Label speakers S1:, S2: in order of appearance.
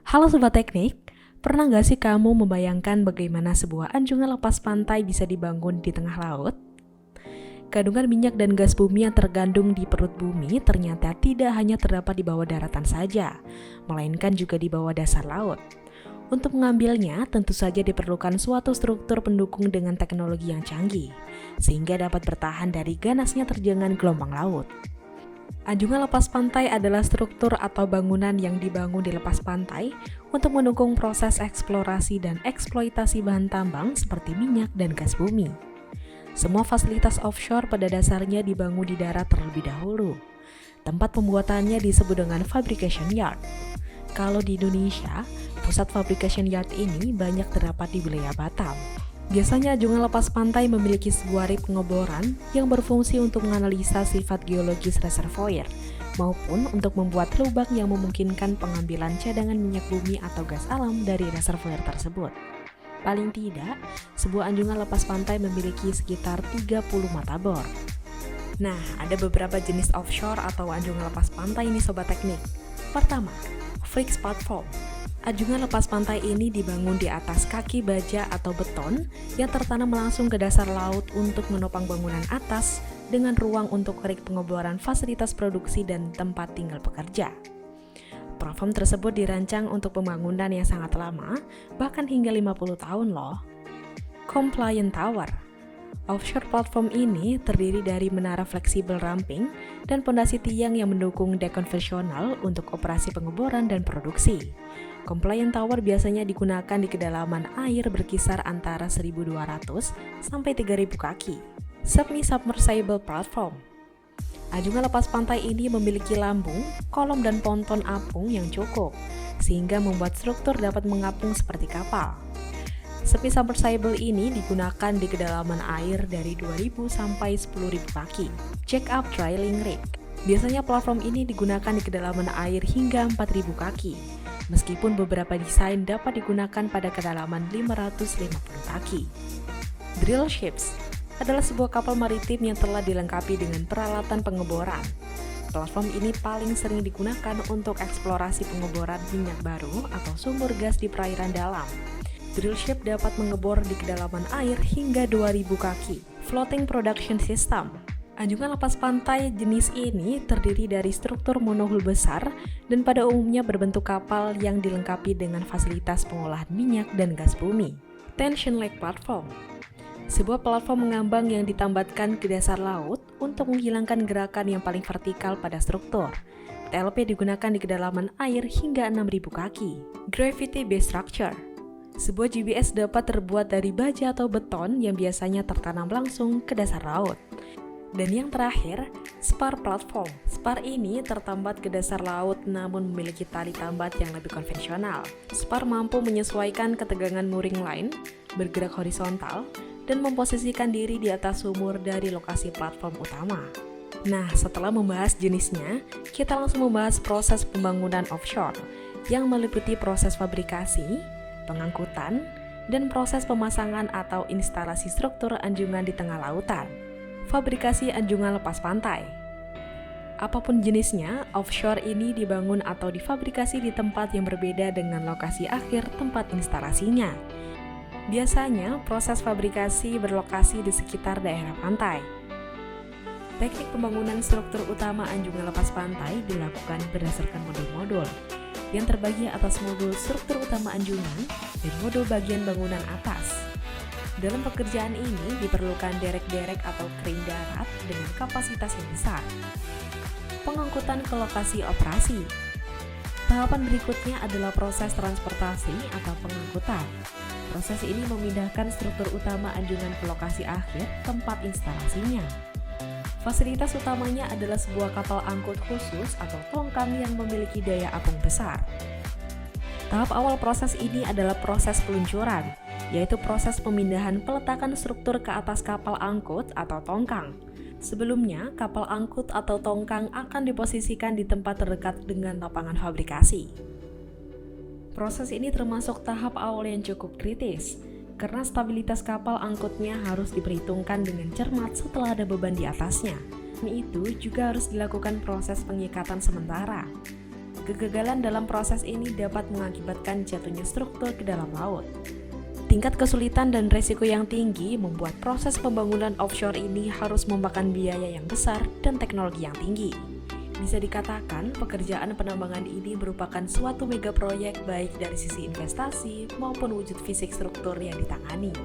S1: Halo Sobat Teknik, pernah nggak sih kamu membayangkan bagaimana sebuah anjungan lepas pantai bisa dibangun di tengah laut? Kandungan minyak dan gas bumi yang tergandung di perut bumi ternyata tidak hanya terdapat di bawah daratan saja, melainkan juga di bawah dasar laut. Untuk mengambilnya, tentu saja diperlukan suatu struktur pendukung dengan teknologi yang canggih, sehingga dapat bertahan dari ganasnya terjangan gelombang laut. Anjungan lepas pantai adalah struktur atau bangunan yang dibangun di lepas pantai untuk mendukung proses eksplorasi dan eksploitasi bahan tambang seperti minyak dan gas bumi. Semua fasilitas offshore pada dasarnya dibangun di darat terlebih dahulu. Tempat pembuatannya disebut dengan fabrication yard. Kalau di Indonesia, pusat fabrication yard ini banyak terdapat di wilayah Batam. Biasanya anjungan lepas pantai memiliki sebuah rig pengeboran yang berfungsi untuk menganalisa sifat geologis reservoir maupun untuk membuat lubang yang memungkinkan pengambilan cadangan minyak bumi atau gas alam dari reservoir tersebut. Paling tidak, sebuah anjungan lepas pantai memiliki sekitar 30 mata bor. Nah, ada beberapa jenis offshore atau anjungan lepas pantai ini Sobat Teknik. Pertama, fixed platform. Anjungan lepas pantai ini dibangun di atas kaki baja atau beton yang tertanam langsung ke dasar laut untuk menopang bangunan atas dengan ruang untuk rig pengeboran fasilitas produksi dan tempat tinggal pekerja. Platform tersebut dirancang untuk pembangunan yang sangat lama, bahkan hingga 50 tahun loh. Compliant Tower. Offshore platform ini terdiri dari menara fleksibel ramping dan pondasi tiang yang mendukung dek konvensional untuk operasi pengeboran dan produksi. Compliant Tower biasanya digunakan di kedalaman air berkisar antara 1.200 sampai 3.000 kaki. Semi-submersible platform. Anjungan lepas pantai ini memiliki lambung, kolom dan ponton apung yang cukup, sehingga membuat struktur dapat mengapung seperti kapal. Semi-submersible ini digunakan di kedalaman air dari 2.000 sampai 10.000 kaki. Check-up drilling rig. Biasanya platform ini digunakan di kedalaman air hingga 4.000 kaki. Meskipun beberapa desain dapat digunakan pada kedalaman 550 kaki. Drill ships adalah sebuah kapal maritim yang telah dilengkapi dengan peralatan pengeboran. Platform ini paling sering digunakan untuk eksplorasi pengeboran minyak baru atau sumber gas di perairan dalam. Drill ship dapat mengebor di kedalaman air hingga 2.000 kaki. Floating production system. Anjungan lepas pantai jenis ini terdiri dari struktur monohull besar dan pada umumnya berbentuk kapal yang dilengkapi dengan fasilitas pengolahan minyak dan gas bumi. Tension leg platform. Sebuah platform mengambang yang ditambatkan ke dasar laut untuk menghilangkan gerakan yang paling vertikal pada struktur. TLP digunakan di kedalaman air hingga 6.000 kaki. Gravity based structure. Sebuah GBS dapat terbuat dari baja atau beton yang biasanya tertanam langsung ke dasar laut. Dan yang terakhir, spar platform. Spar ini tertambat ke dasar laut namun memiliki tali tambat yang lebih konvensional. Spar mampu menyesuaikan ketegangan mooring line, bergerak horizontal, dan memposisikan diri di atas sumur dari lokasi platform utama. Nah, setelah membahas jenisnya, kita langsung membahas proses pembangunan offshore yang meliputi proses fabrikasi, pengangkutan, dan proses pemasangan atau instalasi struktur anjungan di tengah lautan. Fabrikasi anjungan lepas pantai. Apapun jenisnya, offshore ini dibangun atau difabrikasi di tempat yang berbeda dengan lokasi akhir tempat instalasinya. Biasanya, proses fabrikasi berlokasi di sekitar daerah pantai. Teknik pembangunan struktur utama anjungan lepas pantai dilakukan berdasarkan modul-modul yang terbagi atas modul struktur utama anjungan dan modul bagian bangunan atas. Dalam pekerjaan ini diperlukan derek-derek atau crane darat dengan kapasitas yang besar. Pengangkutan ke lokasi operasi. Tahapan berikutnya adalah proses transportasi atau pengangkutan. Proses ini memindahkan struktur utama anjungan ke lokasi akhir tempat instalasinya. Fasilitas utamanya adalah sebuah kapal angkut khusus atau tongkang yang memiliki daya apung besar. Tahap awal proses ini adalah proses peluncuran, yaitu proses pemindahan peletakan struktur ke atas kapal angkut atau tongkang. Sebelumnya, kapal angkut atau tongkang akan diposisikan di tempat terdekat dengan lapangan fabrikasi. Proses ini termasuk tahap awal yang cukup kritis, karena stabilitas kapal angkutnya harus diperhitungkan dengan cermat setelah ada beban di atasnya. Itu juga harus dilakukan proses pengikatan sementara. Kegagalan dalam proses ini dapat mengakibatkan jatuhnya struktur ke dalam laut. Tingkat kesulitan dan resiko yang tinggi membuat proses pembangunan offshore ini harus memakan biaya yang besar dan teknologi yang tinggi. Bisa dikatakan, pekerjaan penambangan ini merupakan suatu mega proyek baik dari sisi investasi maupun wujud fisik struktur yang ditangani.